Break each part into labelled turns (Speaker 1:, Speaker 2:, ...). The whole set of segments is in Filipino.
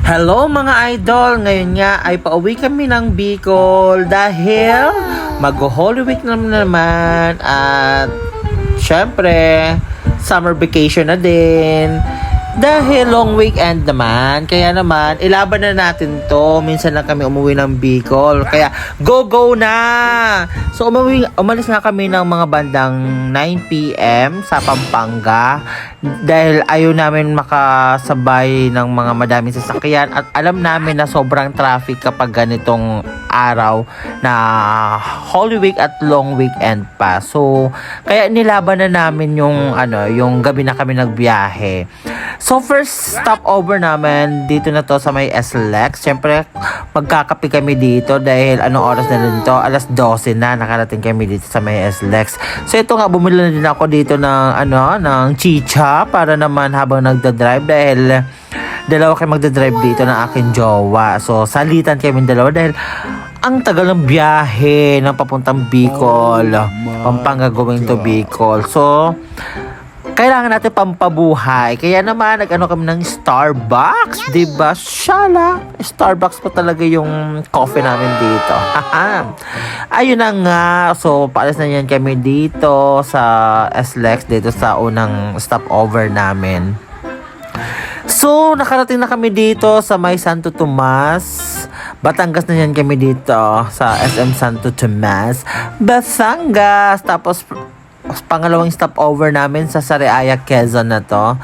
Speaker 1: Hello mga idol! Ngayon nga ay pauwi kami ng Bicol dahil mag-Holy Week naman at syempre summer vacation na din. Dahil long weekend naman, kaya naman ilaban na natin to. Minsan lang kami umuwi ng Bicol, kaya go na! So umalis na kami ng mga bandang 9 PM sa Pampanga dahil ayaw namin makasabay ng mga madaming sasakyan at alam namin na sobrang traffic kapag ganitong araw na Holy Week at long weekend pa. So kaya nilaban na namin yung gabi na kami nagbiyahe. So first stopover namin dito na to sa may SLEX. Siyempre magkakape kami dito dahil anong oras na rin to? Alas 12 na nakarating kami dito sa may SLEX. So ito nga, bumili na din ako dito ng chicha para naman habang nagdadrive dahil dalawa kayo magdadrive dito ng aking jowa. So salitan kami dalawa dahil ang tagal ng biyahe ng papuntang Bicol, Pampanga going to Bicol. So kailangan natin pampabuhay. Kaya naman, kami ng Starbucks. Diba? Shala! Starbucks pa talaga yung coffee namin dito. Ayun na nga. So, paalis na yan kami dito sa SLEX. Dito sa unang stopover namin. So, nakarating na kami dito sa may Santo Tomas. Batangas na yan kami dito sa SM Santo Tomas. Batangas. Tapos, pangalawang stopover namin sa Sariaya, Quezon na to,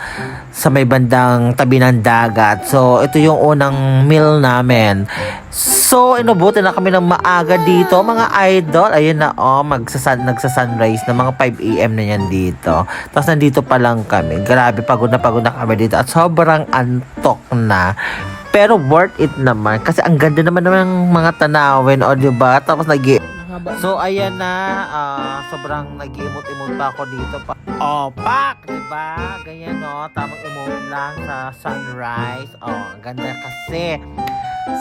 Speaker 1: sa may bandang tabi ng dagat. So ito yung unang meal namin. So inubuti na kami ng maaga dito mga idol. Ayun na nagsa-sunrise na mga 5 AM na yan dito. Tapos nandito pa lang kami. Grabe, pagod na kami dito at sobrang antok na. Pero worth it naman kasi ang ganda naman ng mga tanawin, o diba? Tapos so ayan na, sobrang nag-emote-emote pa ako dito pa. Pak! Diba? Ganyan tamang emote lang sa sunrise. Ang ganda kasi.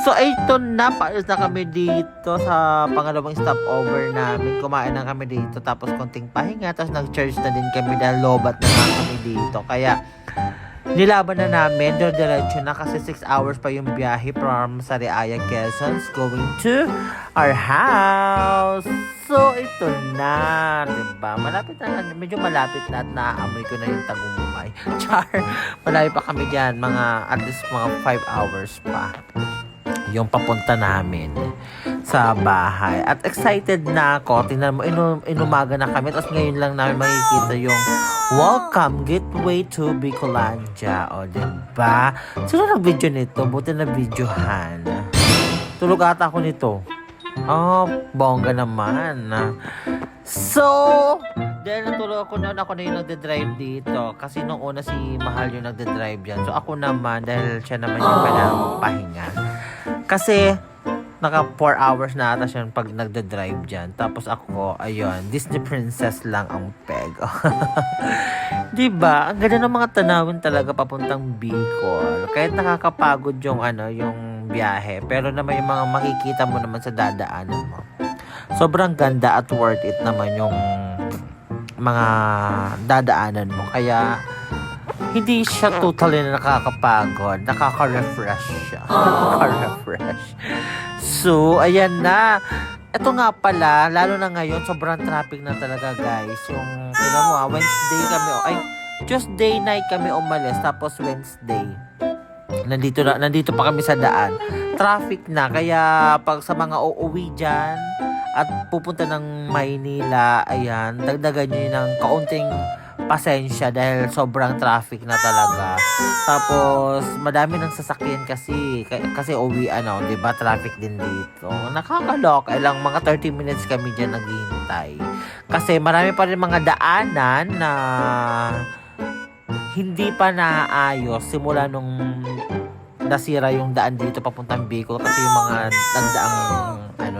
Speaker 1: So ito na, paalis na kami dito sa pangalawang stopover namin. Kumain na kami dito tapos konting pahinga. Tapos nag-church na din kami dahil lobat na kami dito. Kaya nilaban na namin, diretso na kasi 6 hours pa yung biyahe from Sariaya, Quezon going to our house. So, ito na, diba? Malapit na, medyo malapit na at naaamoy ko na yung Tagumpay. Char, malayo pa kami dyan, at least mga 5 hours pa yung papunta namin sa bahay. At excited na ako. Tingnan mo, inumaga na kami. Tapos ngayon lang namin makikita yung Welcome Gateway to Bicolandia. O, diba? Sino nag-video nito? Buti na videohan. Tulog ata ako nito. Bongga naman. So, dahil natulog ako noon, ako na yung nagde-drive dito. Kasi nung una si Mahal yung nagde-drive yan. So, ako naman, dahil siya naman yung kailangang pahinga. Kasi, naka 4 hours na ata siya pag nagda-drive dyan. Tapos ako, ayun, Disney Princess lang ang peg. Diba? Ang ganda ng mga tanawin talaga papuntang Bicol. Kahit nakakapagod yung biyahe. Pero naman yung mga makikita mo naman sa dadaanan mo. Sobrang ganda at worth it naman yung mga dadaanan mo. Kaya, hindi siya totally nakakapagod. Nakaka-refresh siya. Nakaka-refresh. So, ayan na. Ito nga pala, lalo na ngayon, sobrang traffic na talaga, guys. Yung, Wednesday kami, Tuesday night kami umalis, tapos Wednesday. Nandito pa kami sa daan. Traffic na, kaya pag sa mga uuwi dyan, at pupunta ng Maynila, ayan, dagdagan nyo ng kaunting pasensya dahil sobrang traffic na talaga. Tapos madami ng sasakyan kasi uwi diba, traffic din dito. Nakakaloka, ilang mga 30 minutes kami diyan naghihintay. Kasi marami pa rin mga daanan na hindi pa naayos simula nung nasira yung daan dito papuntang Bicol kasi yung mga nagdaang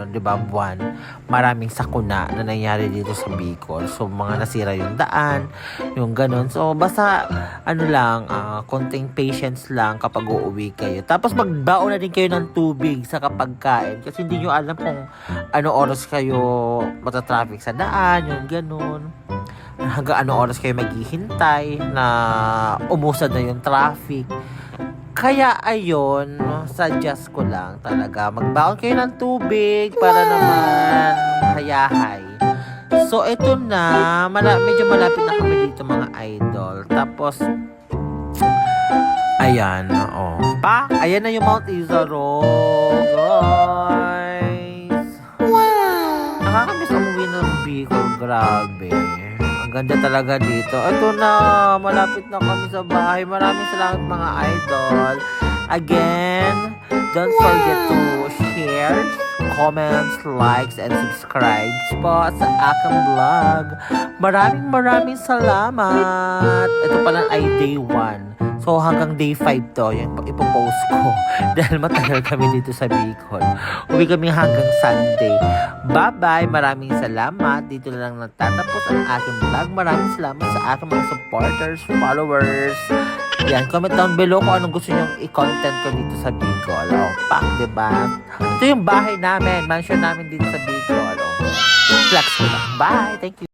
Speaker 1: diba, buwan, maraming sakuna na nangyari dito sa Bicol. So, mga nasira yung daan, yung ganun. So, basta, konting patience lang kapag uuwi kayo. Tapos, magbaon na din kayo ng tubig sa kapag kain. Kasi hindi nyo alam kung ano oras kayo matatraffic sa daan, yung ganun. Hanggang ano oras kayo maghihintay na umusad na yung traffic. Kaya ayun, suggest ko lang talaga, magbaon kayo ng tubig para naman hayahay. So, ito na, medyo malapit na kami dito mga idol. Tapos, ayan, ayan na yung Mount Izaro, guys. Wow! Nakakamiss umuwi ng Bicol, grabe. Ang ganda talaga dito. Ito na, malapit na kami sa bahay. Maraming salamat mga idol. Again, don't forget to share, comments, likes, and subscribe po sa aking vlog. Maraming salamat. Ito pala ay day 1. So hanggang day 5 to, yung ipopost ko. Dahil matagal kami dito sa Bicol. Uwi kami hanggang Sunday. Bye-bye. Maraming salamat. Dito na lang natatapos ang aking vlog. Maraming salamat sa aking mga supporters, followers. Yan, comment down below kung anong gusto nyong i-content ko dito sa Bicol. Diba? Ito yung bahay namin, mansion namin dito sa Bicol. Flex ko lang. Bye! Thank you.